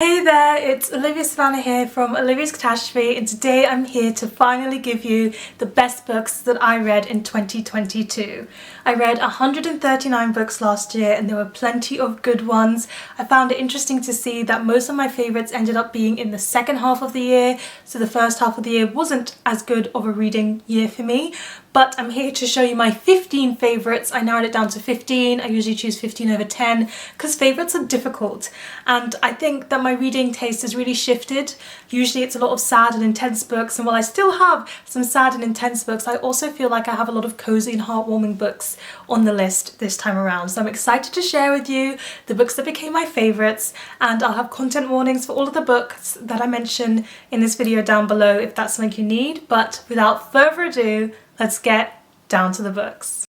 Hey there, it's Olivia Savannah here from Olivia's Catastrophe, and today I'm here to finally give you the best books that I read in 2022. I read 139 books last year and there were plenty of good ones. I found it interesting to see that most of my favourites ended up being in the second half of the year, so the first half of the year wasn't as good of a reading year for me. But I'm here to show you my 15 favourites. I narrowed it down to 15. I usually choose 15 over 10 because favourites are difficult, and I think that my reading taste has really shifted. Usually it's a lot of sad and intense books, and while I still have some sad and intense books, I also feel like I have a lot of cosy and heartwarming books on the list this time around. So I'm excited to share with you the books that became my favourites, and I'll have content warnings for all of the books that I mention in this video down below if that's something you need. But without further ado, let's get down to the books.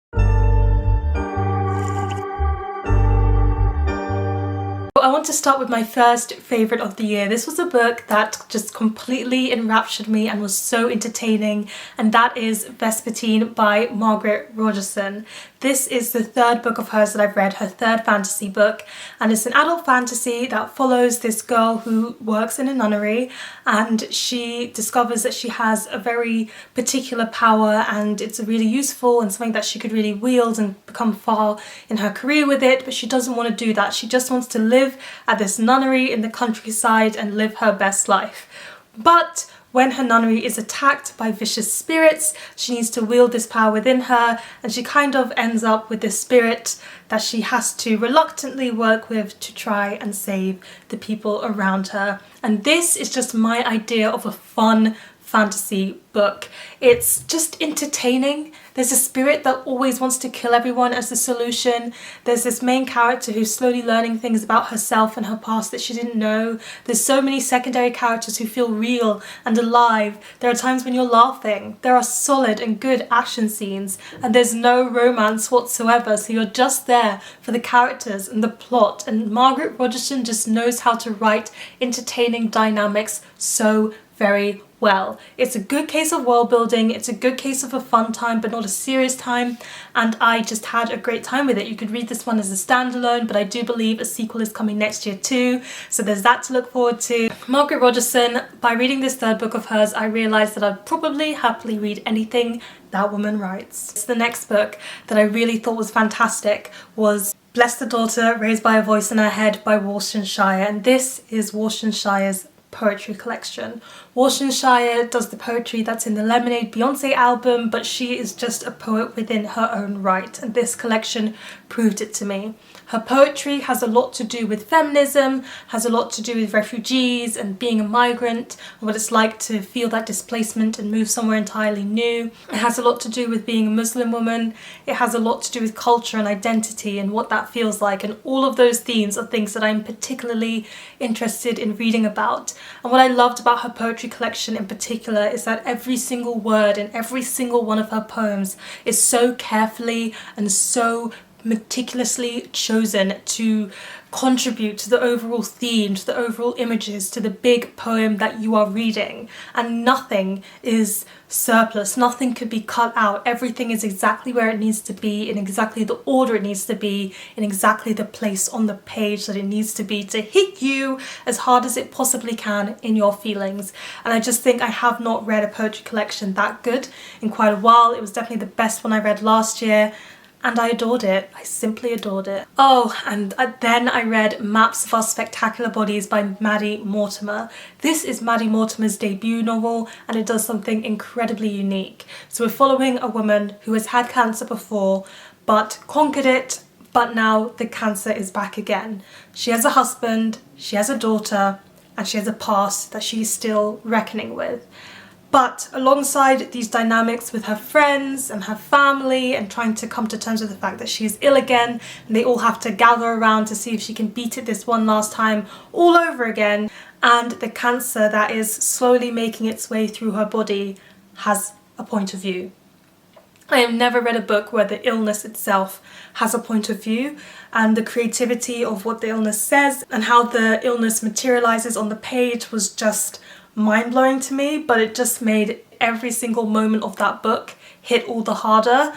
I want to start with my first favourite of the year. This was a book that just completely enraptured me and was so entertaining, and that is Vespertine by Margaret Rogerson. This is the third book of hers that I've read, her third fantasy book, and it's an adult fantasy that follows this girl who works in a nunnery, and she discovers that she has a very particular power, and it's really useful and something that she could really wield and become far in her career with it, but she doesn't want to do that. She just wants to live at this nunnery in the countryside and live her best life. But when her nunnery is attacked by vicious spirits, she needs to wield this power within her, and she kind of ends up with this spirit that she has to reluctantly work with to try and save the people around her. And this is just my idea of a fun fantasy book. It's just entertaining. There's a spirit that always wants to kill everyone as the solution. There's this main character who's slowly learning things about herself and her past that she didn't know. There's so many secondary characters who feel real and alive. There are times when you're laughing. There are solid and good action scenes, and there's no romance whatsoever, so you're just there for the characters and the plot. And Margaret Rogerson just knows how to write entertaining dynamics so very well. It's a good case of world building, it's a good case of a fun time but not a serious time, and I just had a great time with it. You could read this one as a standalone, but I do believe a sequel is coming next year too, so there's that to look forward to. Margaret Rogerson, by reading this third book of hers, I realised that I'd probably happily read anything that woman writes. The next book that I really thought was fantastic was Bless the Daughter, Raised by a Voice in Her Head by Warsan Shire, and this is Warsan Shire's poetry collection. Warsan Shire does the poetry that's in the Lemonade Beyonce album, but she is just a poet within her own right, and this collection proved it to me. Her poetry has a lot to do with feminism, has a lot to do with refugees and being a migrant, and what it's like to feel that displacement and move somewhere entirely new. It has a lot to do with being a Muslim woman. It has a lot to do with culture and identity and what that feels like, and all of those themes are things that I'm particularly interested in reading about. And what I loved about her poetry collection in particular is that every single word in every single one of her poems is so carefully and so meticulously chosen to contribute to the overall theme, to the overall images, to the big poem that you are reading, and nothing is surplus, nothing could be cut out. Everything is exactly where it needs to be, in exactly the order it needs to be, in exactly the place on the page that it needs to be to hit you as hard as it possibly can in your feelings. And I just think I have not read a poetry collection that good in quite a while. It was definitely the best one I read last year, and I adored it. I simply adored it. Oh, and then I read Maps of Our Spectacular Bodies by Maddie Mortimer. This is Maddie Mortimer's debut novel, and it does something incredibly unique. So we're following a woman who has had cancer before, but conquered it, but now the cancer is back again. She has a husband, she has a daughter, and she has a past that she is still reckoning with. But alongside these dynamics with her friends and her family and trying to come to terms with the fact that she is ill again, and they all have to gather around to see if she can beat it this one last time all over again, and the cancer that is slowly making its way through her body has a point of view. I have never read a book where the illness itself has a point of view, and the creativity of what the illness says and how the illness materializes on the page was just mind-blowing to me, but it just made every single moment of that book hit all the harder.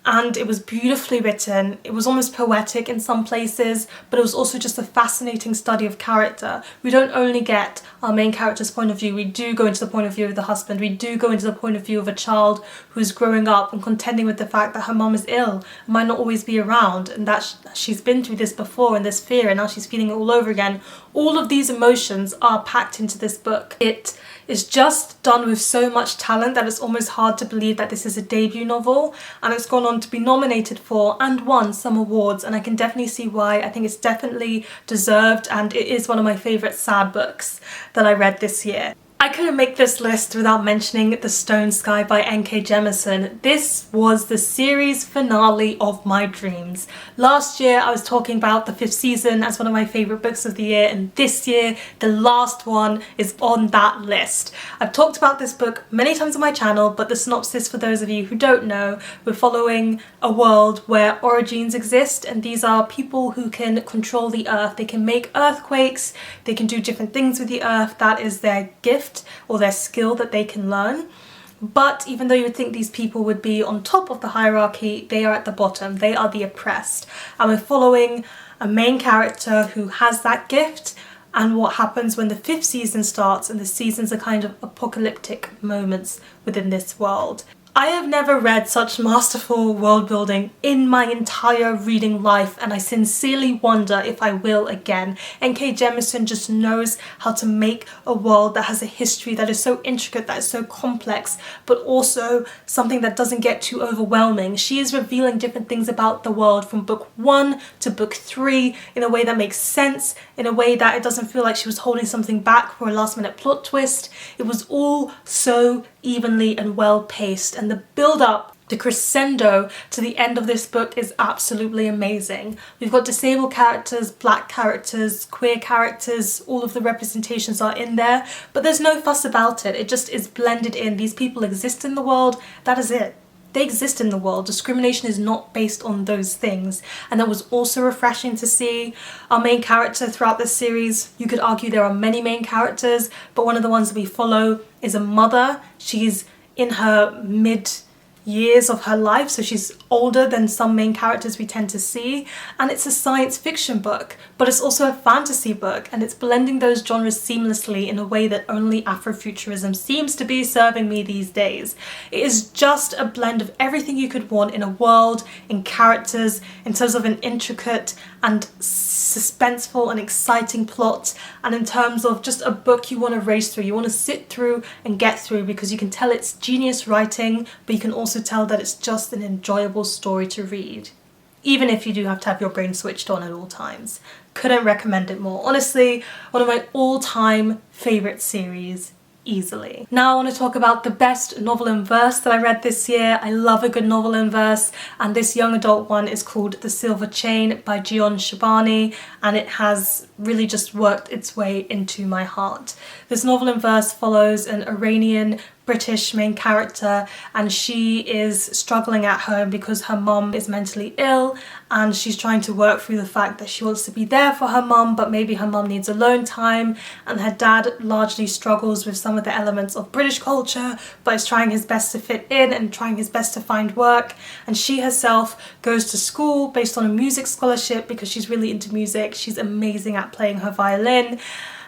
and it was beautifully written. It was almost poetic in some places, but it was also just a fascinating study of character. We don't only get our main character's point of view, we do go into the point of view of the husband, we do go into the point of view of a child who's growing up and contending with the fact that her mum is ill, might not always be around, and that she's been through this before and this fear, and now she's feeling it all over again. All of these emotions are packed into this book. It is just done with so much talent that it's almost hard to believe that this is a debut novel, and it's gone on to be nominated for and won some awards, and I can definitely see why. I think it's definitely deserved, and it is one of my favourite sad books that I read this year. I couldn't make this list without mentioning The Stone Sky by N.K. Jemisin. This was the series finale of my dreams. Last year I was talking about the 5th season as one of my favourite books of the year, and this year the last one is on that list. I've talked about this book many times on my channel, but the synopsis, for those of you who don't know, we're following a world where orogines exist, and these are people who can control the earth. They can make earthquakes, they can do different things with the earth. That is their gift or their skill that they can learn. But even though you would think these people would be on top of the hierarchy, they are at the bottom. They are the oppressed. And we're following a main character who has that gift, and what happens when the 5th season starts, and the seasons are kind of apocalyptic moments within this world. I have never read such masterful world building in my entire reading life, and I sincerely wonder if I will again. N.K. Jemisin just knows how to make a world that has a history that is so intricate, that is so complex, but also something that doesn't get too overwhelming. She is revealing different things about the world from book 1 to book 3 in a way that makes sense, in a way that it doesn't feel like she was holding something back for a last minute plot twist. It was all so evenly and well paced, and the build up, the crescendo to the end of this book is absolutely amazing. We've got disabled characters, black characters, queer characters, all of the representations are in there, but there's no fuss about it. It just is blended in. These people exist in the world, that is it. They exist in the world. Discrimination is not based on those things, and that was also refreshing to see. Our main character throughout this series, you could argue there are many main characters, but one of the ones that we follow is a mother. She's in her mid years of her life, so she's older than some main characters we tend to see, and it's a science fiction book, but it's also a fantasy book, and it's blending those genres seamlessly in a way that only Afrofuturism seems to be serving me these days. It is just a blend of everything you could want in a world, in characters, in terms of an intricate and suspenseful and exciting plot, and in terms of just a book you want to race through, you want to sit through and get through, because you can tell it's genius writing, but you can also tell that it's just an enjoyable story to read, even if you do have to have your brain switched on at all times. Couldn't recommend it more. Honestly, one of my all-time favourite series, easily. Now I want to talk about the best novel in verse that I read this year. I love a good novel in verse, and this young adult one is called The Silver Chain by Jion Sheibani, and it has really just worked its way into my heart. This novel in verse follows an Iranian British main character, and she is struggling at home because her mum is mentally ill, and she's trying to work through the fact that she wants to be there for her mum, but maybe her mum needs alone time, and her dad largely struggles with some of the elements of British culture, but is trying his best to fit in and trying his best to find work, and she herself goes to school based on a music scholarship because she's really into music. She's amazing at playing her violin,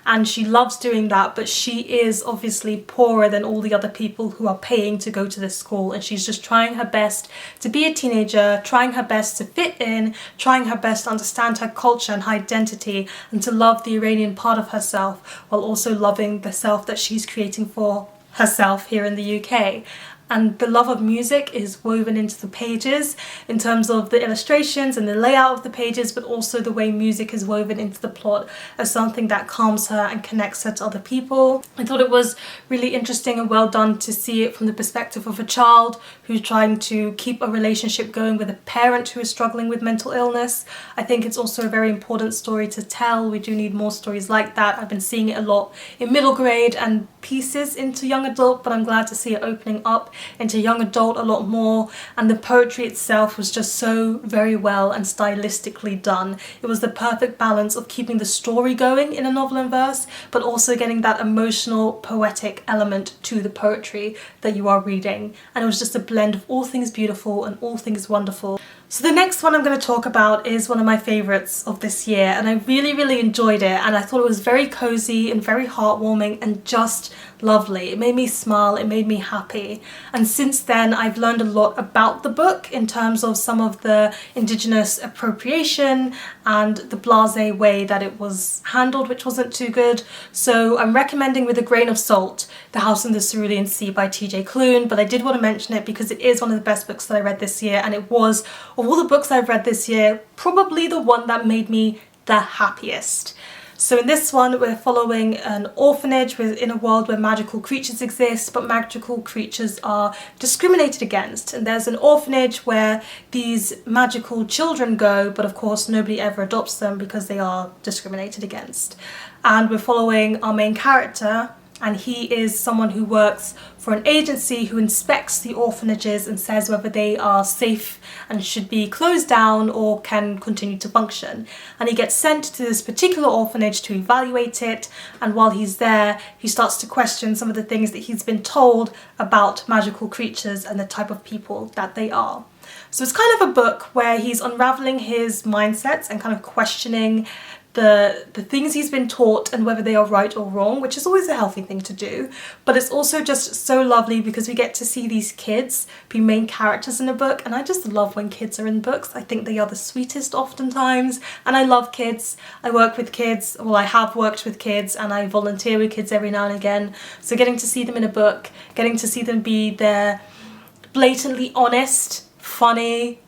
and she loves doing that, but she is obviously poorer than all the other people who are paying to go to this school, and she's just trying her best to be a teenager, trying her best to fit in, trying her best to understand her culture and her identity, and to love the Iranian part of herself while also loving the self that she's creating for herself here in the UK. And the love of music is woven into the pages in terms of the illustrations and the layout of the pages, but also the way music is woven into the plot as something that calms her and connects her to other people. I thought it was really interesting and well done to see it from the perspective of a child who's trying to keep a relationship going with a parent who is struggling with mental illness. I think it's also a very important story to tell. We do need more stories like that. I've been seeing it a lot in middle grade and pieces into young adult, but I'm glad to see it opening up into young adult a lot more, and the poetry itself was just so very well and stylistically done. It was the perfect balance of keeping the story going in a novel in verse, but also getting that emotional, poetic element to the poetry that you are reading. And it was just a blend of all things beautiful and all things wonderful. So the next one I'm going to talk about is one of my favourites of this year, and I really enjoyed it, and I thought it was very cozy and very heartwarming and just lovely. It made me smile, it made me happy, and since then I've learned a lot about the book in terms of some of the indigenous appropriation and the blasé way that it was handled, which wasn't too good. So I'm recommending with a grain of salt The House in the Cerulean Sea by TJ Klune, but I did want to mention it because it is one of the best books that I read this year, and it was, of all the books I've read this year, probably the one that made me the happiest. So in this one we're following an orphanage in a world where magical creatures exist, but magical creatures are discriminated against, and there's an orphanage where these magical children go, but of course nobody ever adopts them because they are discriminated against. And we're following our main character, and he is someone who works for an agency who inspects the orphanages and says whether they are safe and should be closed down or can continue to function. And he gets sent to this particular orphanage to evaluate it, and while he's there he starts to question some of the things that he's been told about magical creatures and the type of people that they are. So it's kind of a book where he's unraveling his mindsets and kind of questioning the things he's been taught and whether they are right or wrong, which is always a healthy thing to do. But it's also just so lovely because we get to see these kids be main characters in a book, and I just love when kids are in books. I think they are the sweetest oftentimes, and I love kids. I work with kids, well, I have worked with kids, and I volunteer with kids every now and again. So getting to see them in a book, getting to see them be their blatantly honest, funny,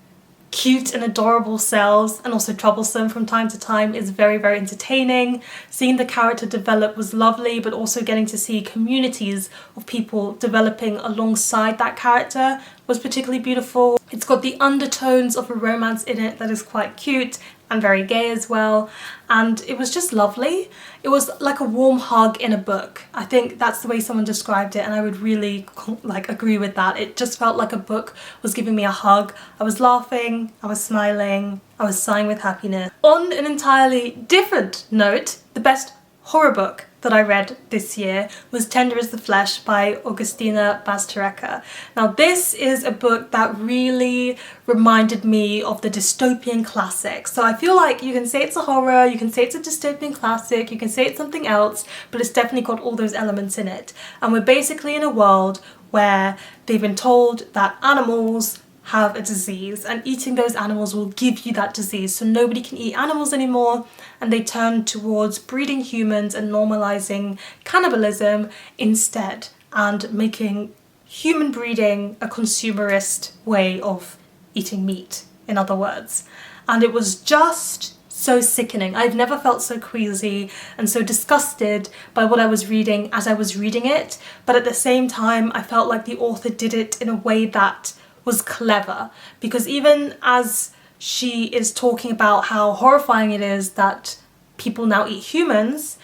cute and adorable selves, and also troublesome from time to time, is very entertaining. Seeing the character develop was lovely, but also getting to see communities of people developing alongside that character was particularly beautiful. It's got the undertones of a romance in it that is quite cute and very gay as well, and it was just lovely. It was like a warm hug in a book. I think that's the way someone described it, and I would really agree with that. It just felt like a book was giving me a hug. I was laughing, I was smiling, I was sighing with happiness. On an entirely different note, the best horror book that I read this year was Tender as the Flesh by Agustina Bazterrica. Now this is a book that really reminded me of the dystopian classic. So I feel like you can say it's a horror, you can say it's a dystopian classic, you can say it's something else, but it's definitely got all those elements in it. And we're basically in a world where they've been told that animals have a disease, and eating those animals will give you that disease, so nobody can eat animals anymore, and they turn towards breeding humans and normalizing cannibalism instead, and making human breeding a consumerist way of eating meat, in other words. And it was just so sickening. I've never felt so queasy and so disgusted by what I was reading as I was reading it, but at the same time I felt like the author did it in a way that was clever, because even as she is talking about how horrifying it is that people now eat humans,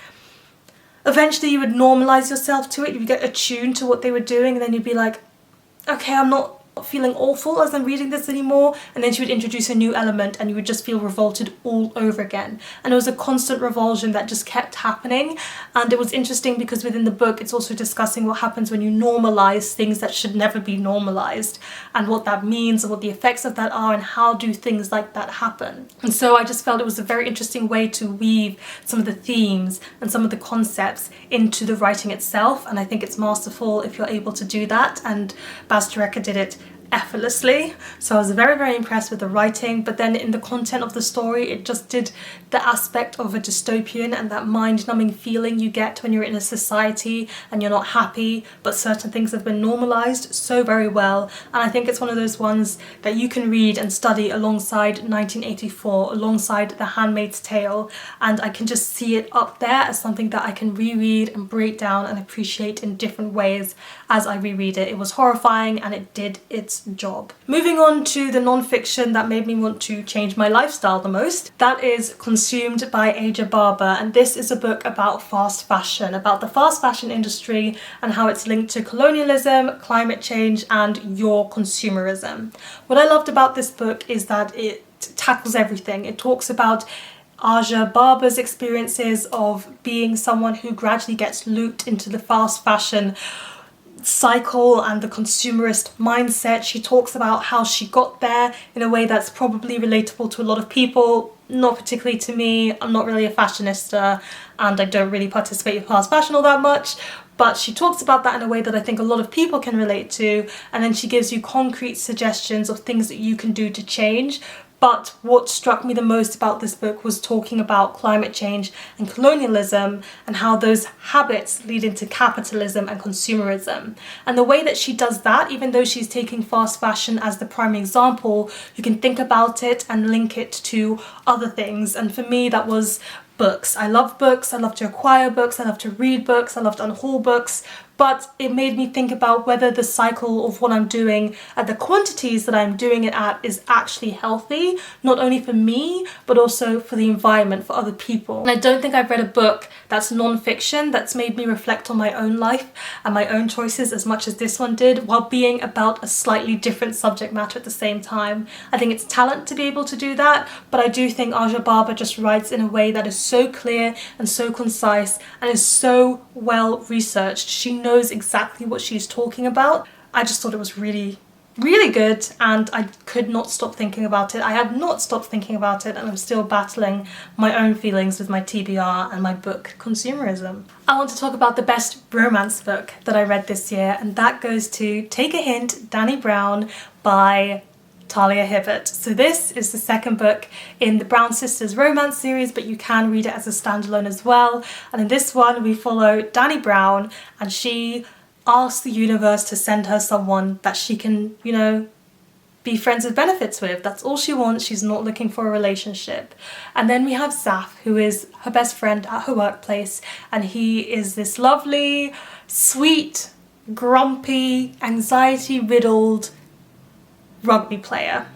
eventually you would normalize yourself to it, you would get attuned to what they were doing, and then you'd be like, okay, I'm not feeling awful as I'm reading this anymore, and then she would introduce a new element and you would just feel revolted all over again. And it was a constant revulsion that just kept happening, and it was interesting because within the book it's also discussing what happens when you normalize things that should never be normalized, and what that means and what the effects of that are, and how do things like that happen. And so I just felt it was a very interesting way to weave some of the themes and some of the concepts into the writing itself, and I think it's masterful if you're able to do that, and Bazterrica did it effortlessly. So I was very impressed with the writing, but then in the content of the story it just did the aspect of a dystopian and that mind-numbing feeling you get when you're in a society and you're not happy but certain things have been normalized so very well. And I think it's one of those ones that you can read and study alongside 1984, alongside The Handmaid's Tale, and I can just see it up there as something that I can reread and break down and appreciate in different ways as I reread it. It was horrifying and it did its its job. Moving on to the non-fiction that made me want to change my lifestyle the most, that is Consumed by Aja Barber, and this is a book about fast fashion, about the fast fashion industry and how it's linked to colonialism, climate change, and your consumerism. What I loved about this book is that it tackles everything. It talks about Aja Barber's experiences of being someone who gradually gets looped into the fast fashion cycle and the consumerist mindset. She talks about how she got there in a way that's probably relatable to a lot of people, not particularly to me. I'm not really a fashionista and I don't really participate in fast fashion all that much, but she talks about that in a way that I think a lot of people can relate to, and then she gives you concrete suggestions of things that you can do to change. But what struck me the most about this book was talking about climate change and colonialism and how those habits lead into capitalism and consumerism. And the way that she does that, even though she's taking fast fashion as the primary example, you can think about it and link it to other things. And for me, that was books. I love books, I love to acquire books, I love to read books, I love to unhaul books, but it made me think about whether the cycle of what I'm doing at the quantities that I'm doing it at is actually healthy, not only for me, but also for the environment, for other people. And I don't think I've read a book that's non-fiction that's made me reflect on my own life and my own choices as much as this one did, while being about a slightly different subject matter at the same time. I think it's talent to be able to do that, but I do think Aja Barber just writes in a way that is so clear and so concise and is so well researched. She knows exactly what she's talking about. I just thought it was really good, and I could not stop thinking about it. I have not stopped thinking about it, and I'm still battling my own feelings with my TBR and my book Consumerism. I want to talk about the best romance book that I read this year, and that goes to Take a Hint, Dani Brown by Talia Hibbert. So this is the second book in the Brown Sisters romance series, but you can read it as a standalone as well. And in this one we follow Dani Brown, and she asks the universe to send her someone that she can, you know, be friends with benefits with. That's all she wants. She's not looking for a relationship. And then we have Zaf, who is her best friend at her workplace, and he is this lovely, sweet, grumpy, anxiety-riddled rugby player.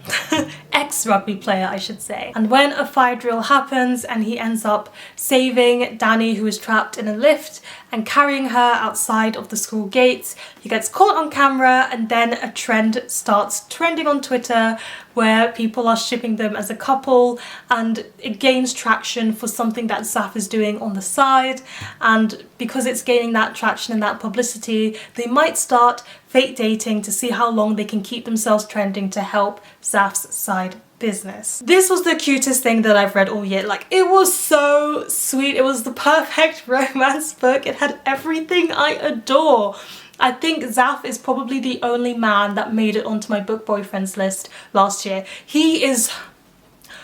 Ex-rugby player, I should say. And when a fire drill happens and he ends up saving Dani, who is trapped in a lift, and carrying her outside of the school gates, he gets caught on camera, and then a trend starts trending on Twitter where people are shipping them as a couple, and it gains traction for something that Zaf is doing on the side, and because it's gaining that traction and that publicity, they might start fake dating to see how long they can keep themselves trending to help Zaf's side business. This was the cutest thing that I've read all year. Like, it was so sweet. It was the perfect romance book. It had everything I adore. I think Zaf is probably the only man that made it onto my book boyfriends list last year. He is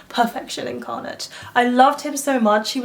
perfection incarnate. I loved him so much. He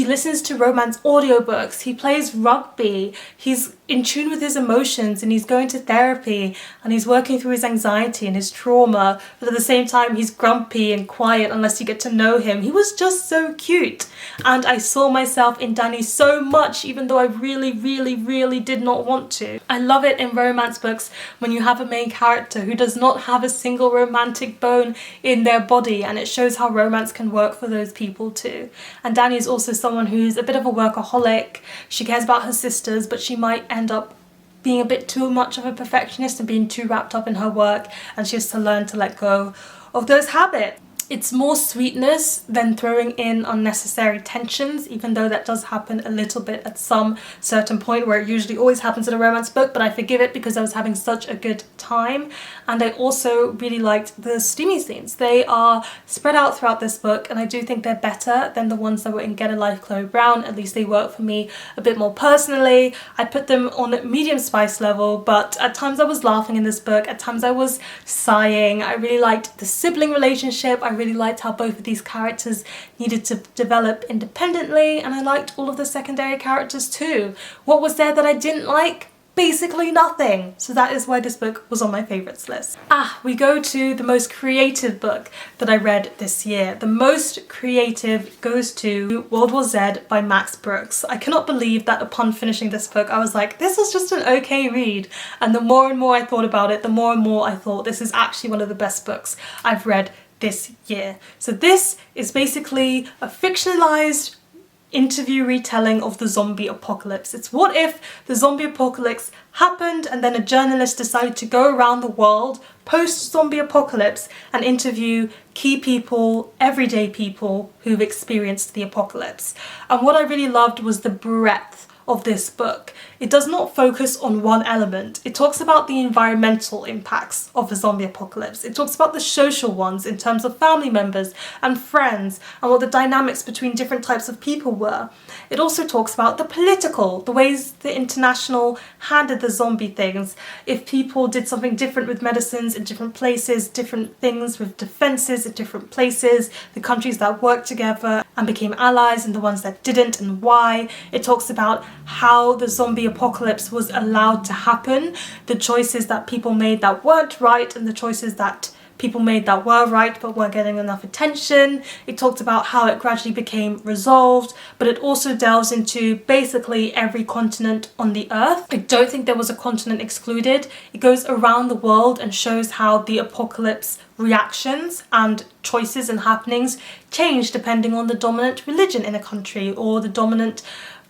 listens to romance audiobooks, he plays rugby, he's in tune with his emotions, and he's going to therapy, and he's working through his anxiety and his trauma, but at the same time he's grumpy and quiet unless you get to know him. He was just so cute, and I saw myself in Dani so much, even though I really did not want to. I love it in romance books when you have a main character who does not have a single romantic bone in their body, and it shows how romance can work for those people too. And Dani is also someone who's a bit of a workaholic. She cares about her sisters, but she might end up being a bit too much of a perfectionist and being too wrapped up in her work, and she has to learn to let go of those habits. It's more sweetness than throwing in unnecessary tensions, even though that does happen a little bit at some certain point, where it usually always happens in a romance book, but I forgive it because I was having such a good time. And I also really liked the steamy scenes. They are spread out throughout this book, and I do think they're better than the ones that were in Get a Life Chloe Brown. At least they work for me a bit more personally. I put them on medium spice level, but at times I was laughing in this book, at times I was sighing. I really liked the sibling relationship. I really liked how both of these characters needed to develop independently, and I liked all of the secondary characters too. What was there that I didn't like? basically nothing. So that is why this book was on my favourites list. We go to the most creative book that I read this year. The most creative goes to World War Z by Max Brooks. I cannot believe that upon finishing this book, I was like, this was just an okay read. And the more and more I thought about it, the more and more I thought this is actually one of the best books I've read this year. So this is basically a fictionalized interview retelling of the zombie apocalypse. It's what if the zombie apocalypse happened and then a journalist decided to go around the world post-zombie apocalypse and interview key people, everyday people who've experienced the apocalypse. And what I really loved was the breadth of this book. It does not focus on one element. It talks about the environmental impacts of the zombie apocalypse. It talks about the social ones in terms of family members and friends and what the dynamics between different types of people were. It also talks about the political, the ways the international handled the zombie things. If people did something different with medicines in different places, different things with defences in different places, the countries that worked together and became allies and the ones that didn't and why. It talks about how the zombie apocalypse was allowed to happen, the choices that people made that weren't right and the choices that people made that were right but weren't getting enough attention. It talked about how it gradually became resolved, but it also delves into basically every continent on the earth. I don't think there was a continent excluded. It goes around the world and shows how the apocalypse reactions and choices and happenings change depending on the dominant religion in a country or the dominant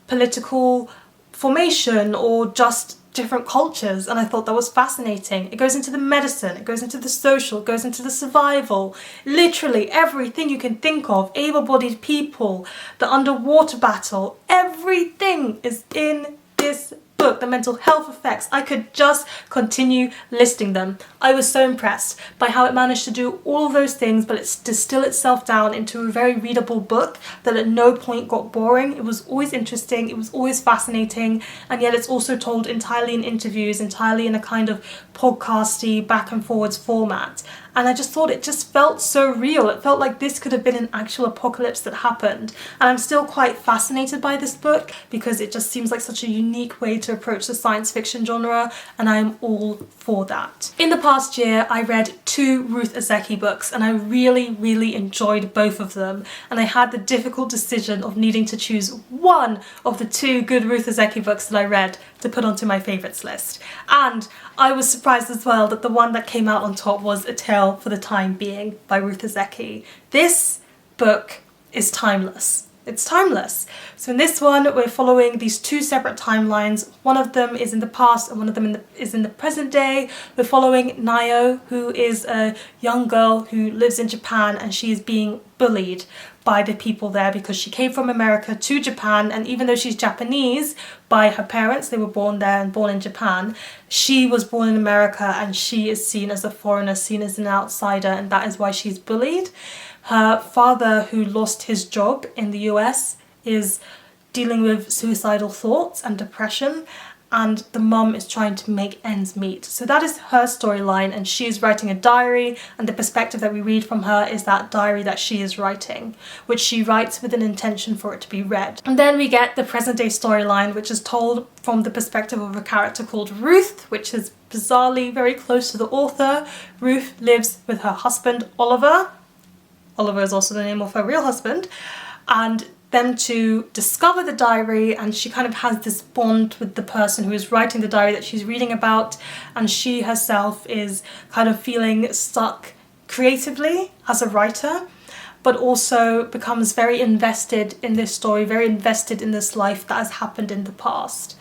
political formation or just different cultures, and I thought that was fascinating. It goes into the medicine, it goes into the social, it goes into the survival, literally everything you can think of, able-bodied people, the underwater battle, everything is in this book, the mental health effects. I could just continue listing them. I was so impressed by how it managed to do all of those things, but it distilled itself down into a very readable book that at no point got boring. It was always interesting, it was always fascinating, and yet it's also told entirely in interviews, entirely in a kind of podcasty back and forwards format. And I just thought it just felt so real. It felt like this could have been an actual apocalypse that happened. And I'm still quite fascinated by this book because it just seems like such a unique way to approach the science fiction genre, and I'm all for that. In the past year, I read 2 Ruth Ozeki books and I really enjoyed both of them. And I had the difficult decision of needing to choose one of the 2 good Ruth Ozeki books that I read to put onto my favourites list. And I was surprised as well that the one that came out on top was A Tale for the Time Being by Ruth Ozeki. This book is timeless. It's timeless. So in this one, we're following these 2 separate timelines. One of them is in the past and one of them is in the present day. We're following Nayo, who is a young girl who lives in Japan, and she is being bullied by the people there because she came from America to Japan, and even though she's Japanese by her parents, they were born there and born in Japan, she was born in America and she is seen as a foreigner, seen as an outsider, and that is why she's bullied. Her father, who lost his job in the US, is dealing with suicidal thoughts and depression, and the mum is trying to make ends meet. So that is her storyline, and she is writing a diary, and the perspective that we read from her is that diary that she is writing, which she writes with an intention for it to be read. And then we get the present day storyline, which is told from the perspective of a character called Ruth, which is bizarrely very close to the author. Ruth lives with her husband, Oliver. Oliver is also the name of her real husband, and them to discover the diary, and she kind of has this bond with the person who is writing the diary that she's reading about, and she herself is kind of feeling stuck creatively as a writer, but also becomes very invested in this story, very invested in this life that has happened in the past.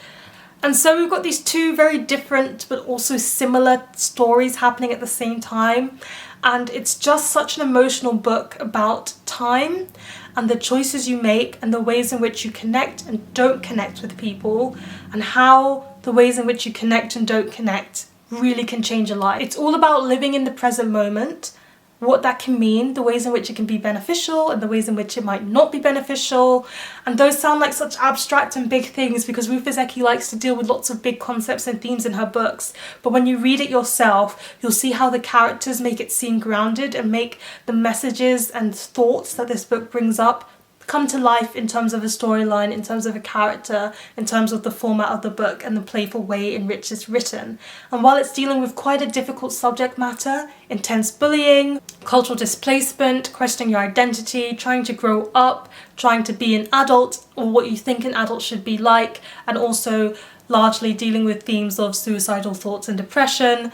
And so we've got these 2 very different but also similar stories happening at the same time, and it's just such an emotional book about time and the choices you make and the ways in which you connect and don't connect with people, and how the ways in which you connect and don't connect really can change your life. It's all about living in the present moment, what that can mean, the ways in which it can be beneficial and the ways in which it might not be beneficial. And those sound like such abstract and big things because Ruth Ozeki likes to deal with lots of big concepts and themes in her books, but when you read it yourself, you'll see how the characters make it seem grounded and make the messages and thoughts that this book brings up come to life in terms of a storyline, in terms of a character, in terms of the format of the book and the playful way in which it's written. And while it's dealing with quite a difficult subject matter, intense bullying, cultural displacement, questioning your identity, trying to grow up, trying to be an adult or what you think an adult should be like, and also largely dealing with themes of suicidal thoughts and depression,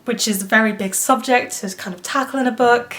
which is a very big subject to kind of tackle in a book.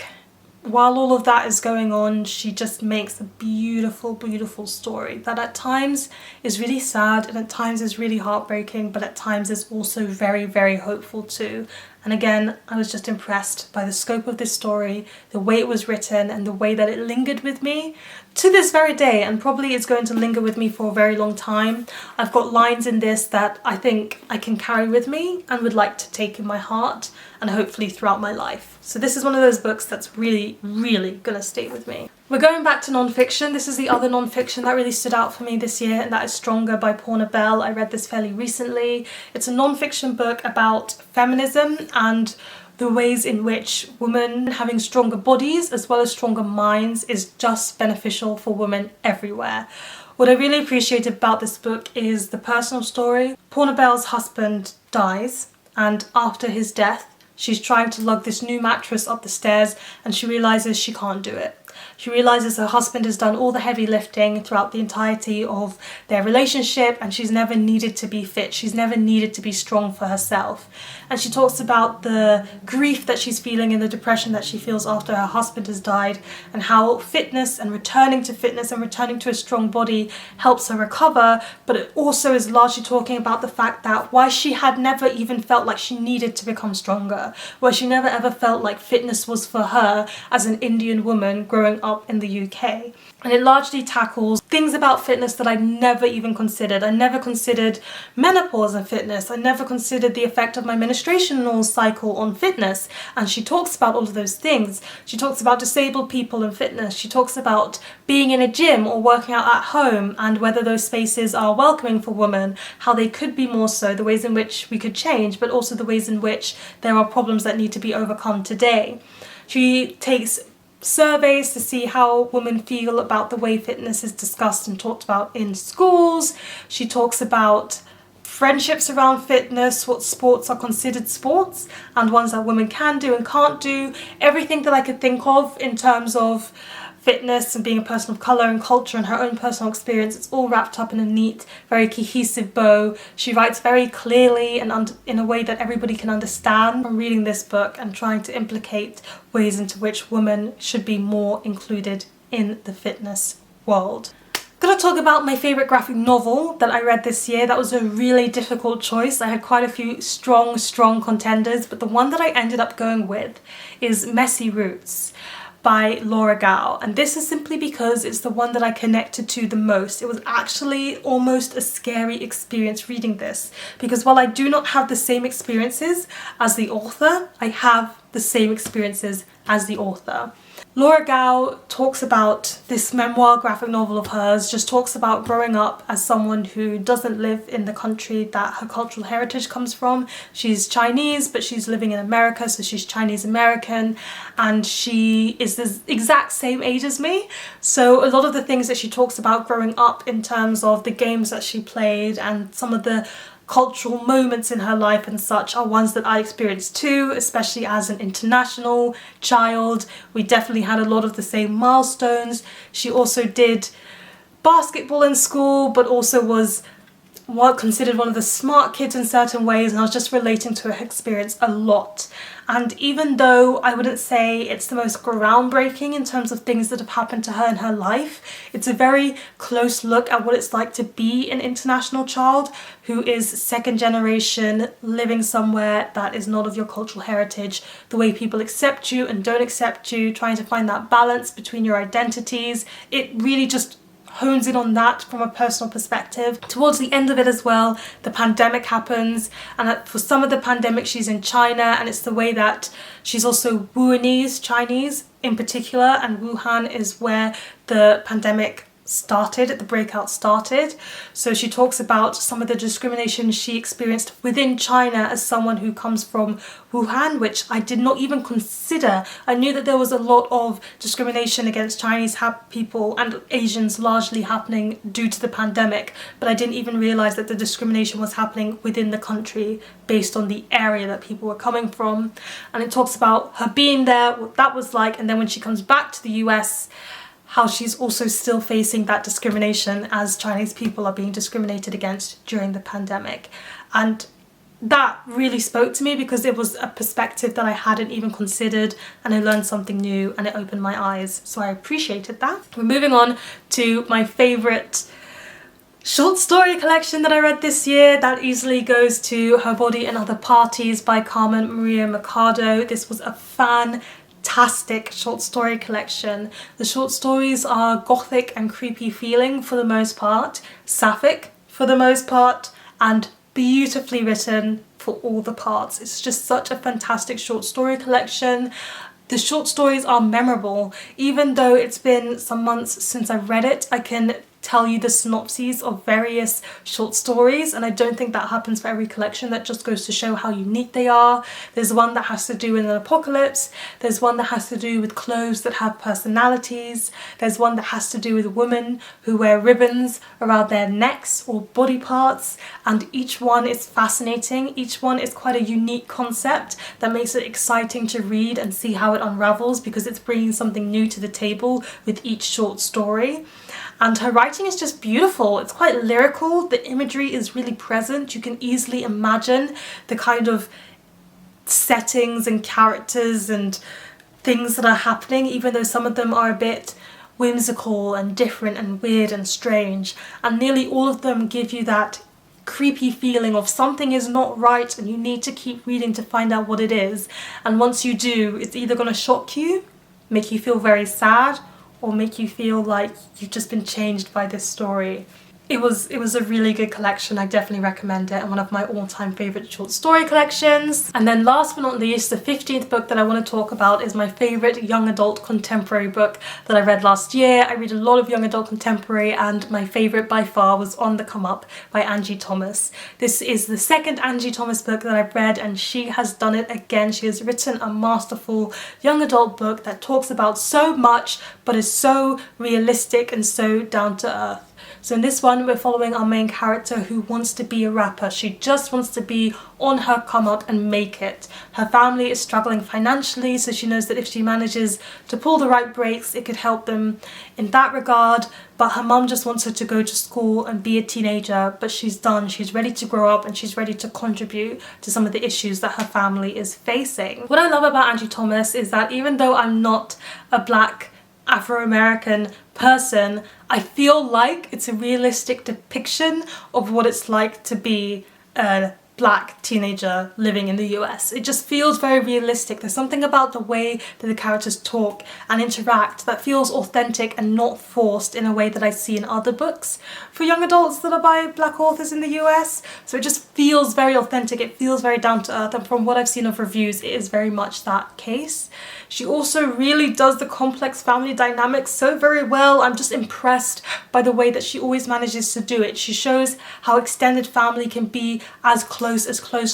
While all of that is going on, she just makes a beautiful, beautiful story that at times is really sad and at times is really heartbreaking, but at times is also very, very hopeful too. And again, I was just impressed by the scope of this story, the way it was written and the way that it lingered with me to this very day, and probably is going to linger with me for a very long time. I've got lines in this that I think I can carry with me and would like to take in my heart and hopefully throughout my life. So this is one of those books that's really, really gonna stay with me. We're going back to non-fiction. This is the other non-fiction that really stood out for me this year, and that is Stronger by Poorna. I read this fairly recently. It's a non-fiction book about feminism and the ways in which women having stronger bodies as well as stronger minds is just beneficial for women everywhere. What I really appreciated about this book is the personal story. Poorna's husband dies, and after his death, she's trying to lug this new mattress up the stairs and she realises she can't do it. She realises her husband has done all the heavy lifting throughout the entirety of their relationship and she's never needed to be fit. She's never needed to be strong for herself. And she talks about the grief that she's feeling and the depression that she feels after her husband has died, and how fitness and returning to a strong body helps her recover. But it also is largely talking about the fact that why she had never even felt like she needed to become stronger, where she never ever felt like fitness was for her as an Indian woman growing up in the UK. And it largely tackles things about fitness that I never even considered. I never considered menopause and fitness. I never considered the effect of my menstruational cycle on fitness. And she talks about all of those things. She talks about disabled people and fitness. She talks about being in a gym or working out at home and whether those spaces are welcoming for women, how they could be more so, the ways in which we could change, but also the ways in which there are problems that need to be overcome today. She takes surveys to see how women feel about the way fitness is discussed and talked about in schools. She talks about friendships around fitness, what sports are considered sports and ones that women can do and can't do. Everything that I could think of in terms of fitness and being a person of colour and culture and her own personal experience, it's all wrapped up in a neat, very cohesive bow. She writes very clearly and in a way that everybody can understand. From reading this book and trying to implicate ways into which women should be more included in the fitness world. I'm gonna talk about my favourite graphic novel that I read this year. That was a really difficult choice. I had quite a few strong contenders, but the one that I ended up going with is Messy Roots by Laura Gao, and this is simply because it's the one that I connected to the most. It was actually almost a scary experience reading this, because while I do not have the same experiences as the author, I have the same experiences as the author. Laura Gao talks about this memoir graphic novel of hers, just talks about growing up as someone who doesn't live in the country that her cultural heritage comes from. She's Chinese, but she's living in America, so she's Chinese American, and she is the exact same age as me. So a lot of the things that she talks about growing up in terms of the games that she played and some of the cultural moments in her life and such are ones that I experienced too, especially as an international child. We definitely had a lot of the same milestones. She also did basketball in school, but also was considered one of the smart kids in certain ways, and I was just relating to her experience a lot. And even though I wouldn't say it's the most groundbreaking in terms of things that have happened to her in her life, it's a very close look at what it's like to be an international child who is second generation, living somewhere that is not of your cultural heritage, the way people accept you and don't accept you, trying to find that balance between your identities. It really just hones in on that from a personal perspective. Towards the end of it as well, the pandemic happens, and for some of the pandemic she's in China, and it's the way that she's also Wuhanese, Chinese in particular, and Wuhan is where the pandemic the breakout started. So she talks about some of the discrimination she experienced within China as someone who comes from Wuhan, which I did not even consider. I knew that there was a lot of discrimination against Chinese people and Asians largely happening due to the pandemic, but I didn't even realize that the discrimination was happening within the country based on the area that people were coming from. And it talks about her being there, what that was like, and then when she comes back to the US, how she's also still facing that discrimination as Chinese people are being discriminated against during the pandemic. And that really spoke to me because it was a perspective that I hadn't even considered, and I learned something new and it opened my eyes. So I appreciated that. We're moving on to my favourite short story collection that I read this year. That easily goes to Her Body and Other Parties by Carmen Maria Machado. This was a fantastic short story collection. The short stories are gothic and creepy feeling for the most part, sapphic for the most part, and beautifully written for all the parts. It's just such a fantastic short story collection. The short stories are memorable. Even though it's been some months since I've read it, I can tell you the synopses of various short stories, and I don't think that happens for every collection. That just goes to show how unique they are. There's one that has to do with an apocalypse, there's one that has to do with clothes that have personalities, there's one that has to do with women who wear ribbons around their necks or body parts, and each one is fascinating. Each one is quite a unique concept that makes it exciting to read and see how it unravels, because it's bringing something new to the table with each short story. And her writing is just beautiful. It's quite lyrical. The imagery is really present. You can easily imagine the kind of settings and characters and things that are happening, even though some of them are a bit whimsical and different and weird and strange. And nearly all of them give you that creepy feeling of something is not right and you need to keep reading to find out what it is. And once you do, it's either going to shock you, make you feel very sad, or make you feel like you've just been changed by this story. It was a really good collection. I definitely recommend it, and one of my all-time favourite short story collections. And then last but not least, the 15th book that I want to talk about is my favourite young adult contemporary book that I read last year. I read a lot of young adult contemporary, and my favourite by far was On the Come Up by Angie Thomas. This is the second Angie Thomas book that I've read, and she has done it again. She has written a masterful young adult book that talks about so much but is so realistic and so down to earth. So in this one, we're following our main character who wants to be a rapper. She just wants to be on her come up and make it. Her family is struggling financially, so she knows that if she manages to pull the right breaks, it could help them in that regard. But her mum just wants her to go to school and be a teenager, but she's done. She's ready to grow up and she's ready to contribute to some of the issues that her family is facing. What I love about Angie Thomas is that even though I'm not a black Afro-American person, I feel like it's a realistic depiction of what it's like to be a black teenager living in the US. It just feels very realistic. There's something about the way that the characters talk and interact that feels authentic and not forced in a way that I see in other books for young adults that are by black authors in the US. So it just feels very authentic, it feels very down to earth, and from what I've seen of reviews, it is very much that case. She also really does the complex family dynamics so very well. I'm just impressed by the way that she always manages to do it. She shows how extended family can be as close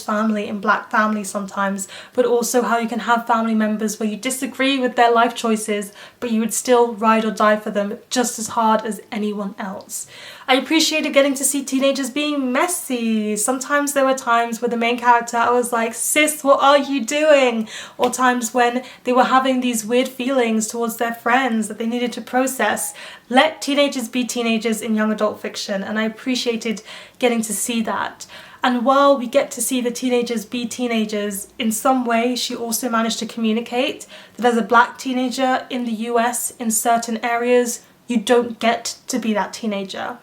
family in black families sometimes, but also how you can have family members where you disagree with their life choices, but you would still ride or die for them just as hard as anyone else. I appreciated getting to see teenagers being messy. Sometimes there were times where the main character, I was like, sis, what are you doing? Or times when they were having these weird feelings towards their friends that they needed to process. Let teenagers be teenagers in young adult fiction, and I appreciated getting to see that. And while we get to see the teenagers be teenagers, in some way she also managed to communicate that as a black teenager in the US, in certain areas, you don't get to be that teenager.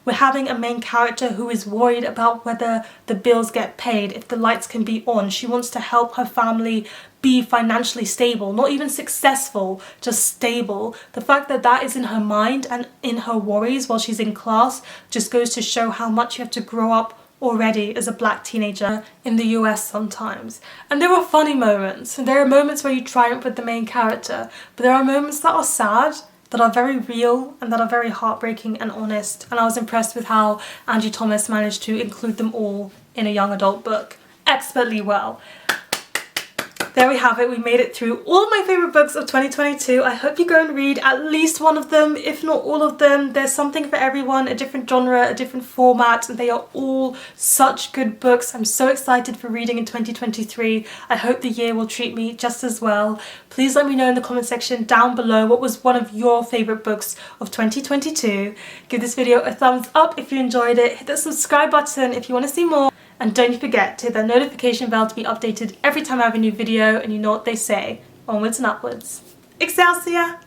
We're having a main character who is worried about whether the bills get paid, if the lights can be on. She wants to help her family be financially stable, not even successful, just stable. The fact that that is in her mind and in her worries while she's in class just goes to show how much you have to grow up already as a black teenager in the US sometimes. And there are funny moments, and there are moments where you triumph with the main character, but there are moments that are sad, that are very real and that are very heartbreaking and honest, and I was impressed with how Angie Thomas managed to include them all in a young adult book expertly well. There we have it, we made it through all of my favourite books of 2022. I hope you go and read at least one of them, if not all of them. There's something for everyone, a different genre, a different format, and they are all such good books. I'm so excited for reading in 2023. I hope the year will treat me just as well. Please let me know in the comment section down below what was one of your favourite books of 2022. Give this video a thumbs up if you enjoyed it, hit the subscribe button if you want to see more. And don't forget to hit that notification bell to be updated every time I have a new video, and you know what they say, onwards and upwards. Excelsior!